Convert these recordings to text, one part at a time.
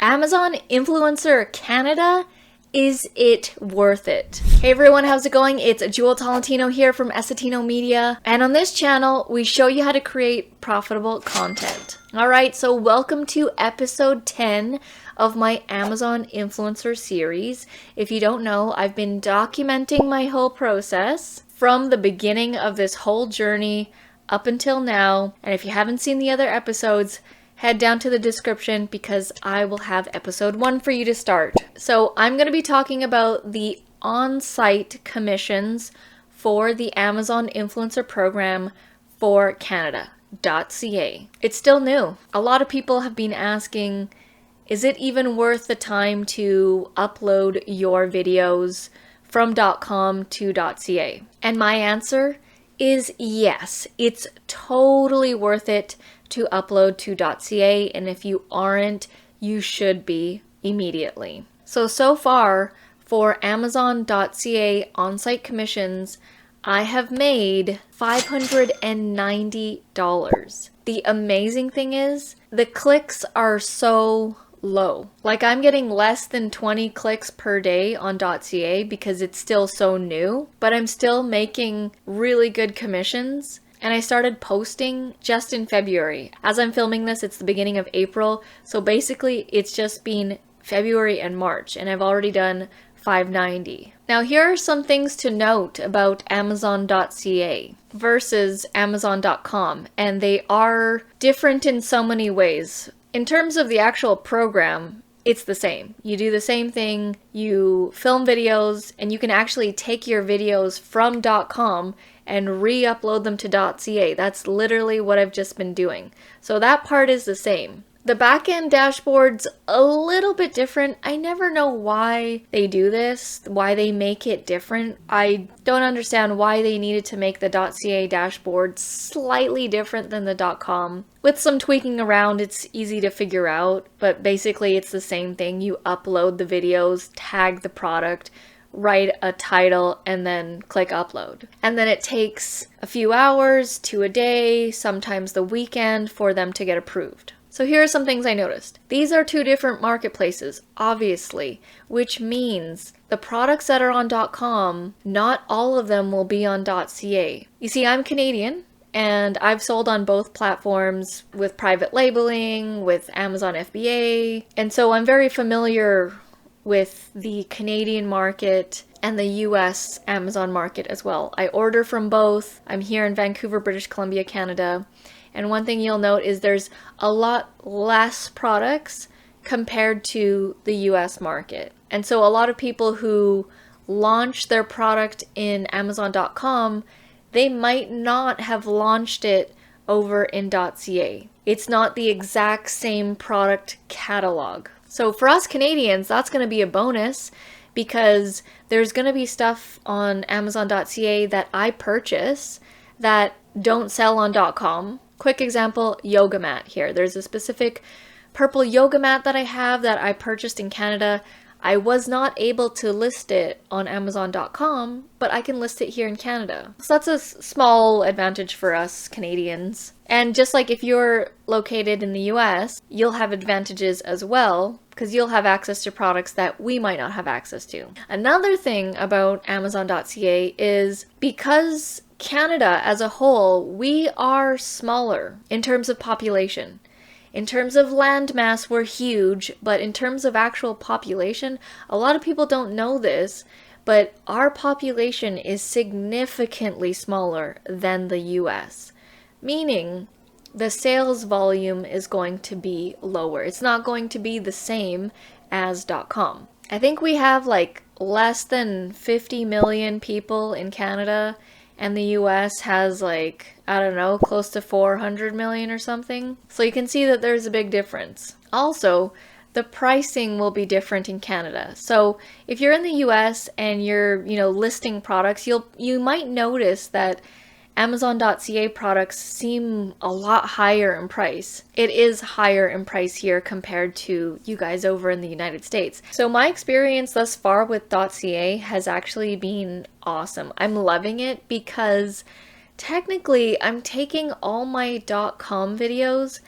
Amazon Influencer Canada, is it worth it? Hey everyone, how's it going? It's Jewel Tolentino here from Essetino Media, and on this channel we show you how to create profitable content. Alright, so welcome to episode 10 of my Amazon Influencer series. If you don't know, I've been documenting my whole process from the beginning of this whole journey up until now, and if you haven't seen the other episodes, head down to the description because I will have episode 1 for you to start. So I'm going to be talking about the on-site commissions for the Amazon Influencer Program for Canada.ca. It's still new. A lot of people have been asking, is it even worth the time to upload your videos from .com to .ca? And my answer is yes. It's totally worth it to upload to .ca, and if you aren't, you should be immediately. So far for Amazon.ca on-site commissions, I have made $590. The amazing thing is the clicks are so low. Like, I'm getting less than 20 clicks per day on .ca because it's still so new, but I'm still making really good commissions. And I started posting just in February. As I'm filming this, it's the beginning of April. So basically, it's just been February and March, and I've already done $590. Now, here are some things to note about Amazon.ca versus Amazon.com, and they are different in so many ways. In terms of the actual program, it's the same. You do the same thing, you film videos, and you can actually take your videos from .com and re-upload them to .ca. That's literally what I've just been doing. So that part is the same. The back-end dashboard's a little bit different. I never know why they do this, why they make it different. I don't understand why they needed to make the .ca dashboard slightly different than the .com. With some tweaking around, it's easy to figure out, but basically it's the same thing. You upload the videos, tag the product, write a title, and then click upload. And then it takes a few hours to a day, sometimes the weekend, for them to get approved. So here are some things I noticed. These are two different marketplaces, obviously, which means the products that are on .com, not all of them will be on .ca. You see, I'm Canadian, and I've sold on both platforms with private labeling, with Amazon FBA, and so I'm very familiar with the Canadian market and the US Amazon market as well. I order from both. I'm here in Vancouver, British Columbia, Canada. And one thing you'll note is there's a lot less products compared to the US market. And so a lot of people who launch their product in Amazon.com, they might not have launched it over in .ca. It's not the exact same product catalog. So for us Canadians, that's going to be a bonus because there's going to be stuff on Amazon.ca that I purchase that don't sell on .com. Quick example, yoga mat here. There's a specific purple yoga mat that I have that I purchased in Canada. I was not able to list it on Amazon.com, but I can list it here in Canada. So that's a small advantage for us Canadians. And just like if you're located in the US, you'll have advantages as well because you'll have access to products that we might not have access to. Another thing about Amazon.ca is because Canada as a whole, we are smaller in terms of population. In terms of landmass, we're huge, but in terms of actual population, a lot of people don't know this, but our population is significantly smaller than the US, meaning the sales volume is going to be lower. It's not going to be the same as .com. I think we have like less than 50 million people in Canada, and the US has like, I don't know, close to 400 million or something. So you can see that there's a big difference. Also, the pricing will be different in Canada. So if you're in the US and you're, listing products, you might notice that Amazon.ca products seem a lot higher in price. It is higher in price here compared to you guys over in the United States. So my experience thus far with .ca has actually been awesome. I'm loving it because technically I'm taking all my .com videos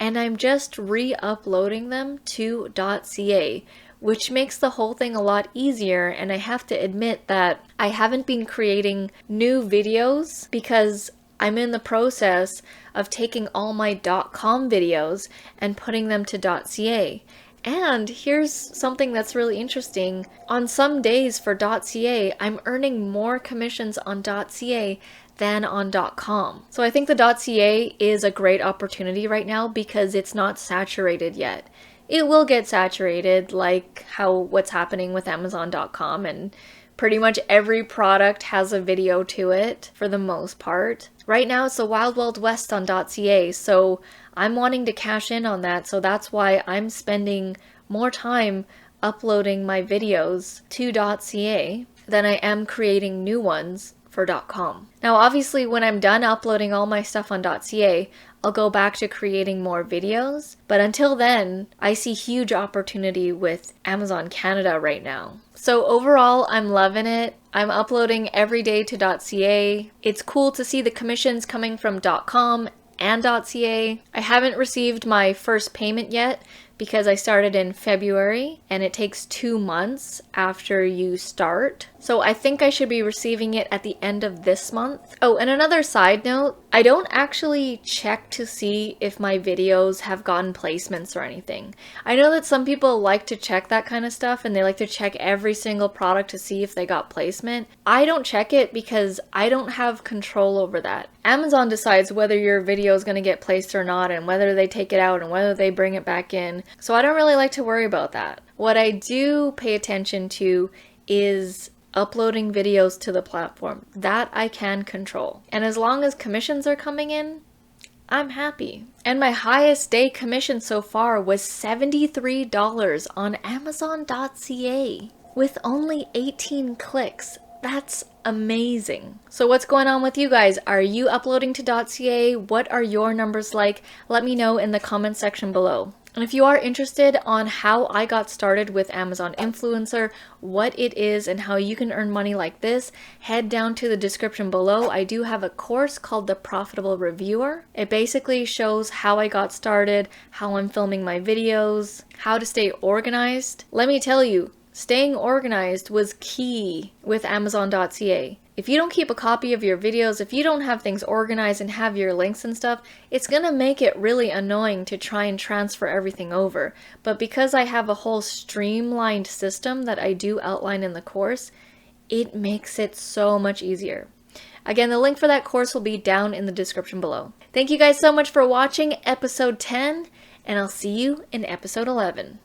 and I'm just re-uploading them to .ca, which makes the whole thing a lot easier. And I have to admit that I haven't been creating new videos because I'm in the process of taking all my .com videos and putting them to .ca. And here's something that's really interesting. On some days for .ca, I'm earning more commissions on .ca than on .com. So I think the .ca is a great opportunity right now because it's not saturated yet. It will get saturated, like what's happening with Amazon.com, and pretty much every product has a video to it for the most part. Right now it's the Wild Wild West on .ca, so I'm wanting to cash in on that, so that's why I'm spending more time uploading my videos to .ca than I am creating new ones for .com. Now obviously when I'm done uploading all my stuff on .ca, I'll go back to creating more videos, but until then, I see huge opportunity with Amazon Canada right now. So overall, I'm loving it. I'm uploading every day to .ca. It's cool to see the commissions coming from .com and .ca. I haven't received my first payment yet because I started in February and it takes 2 months after you start. So I think I should be receiving it at the end of this month. Oh, and another side note, I don't actually check to see if my videos have gotten placements or anything. I know that some people like to check that kind of stuff and they like to check every single product to see if they got placement. I don't check it because I don't have control over that. Amazon decides whether your video is going to get placed or not and whether they take it out and whether they bring it back in. So I don't really like to worry about that. What I do pay attention to is uploading videos to the platform. That I can control. And as long as commissions are coming in, I'm happy. And my highest day commission so far was $73 on Amazon.ca with only 18 clicks. That's amazing. So what's going on with you guys? Are you uploading to .ca? What are your numbers like? Let me know in the comment section below. And if you are interested on how I got started with Amazon Influencer, what it is and how you can earn money like this, head down to the description below. I do have a course called The Profitable Reviewer. It basically shows how I got started, how I'm filming my videos, how to stay organized. Let me tell you, staying organized was key with Amazon.ca. If you don't keep a copy of your videos, if you don't have things organized and have your links and stuff, it's gonna make it really annoying to try and transfer everything over. But because I have a whole streamlined system that I do outline in the course, it makes it so much easier. Again, the link for that course will be down in the description below. Thank you guys so much for watching episode 10, and I'll see you in episode 11.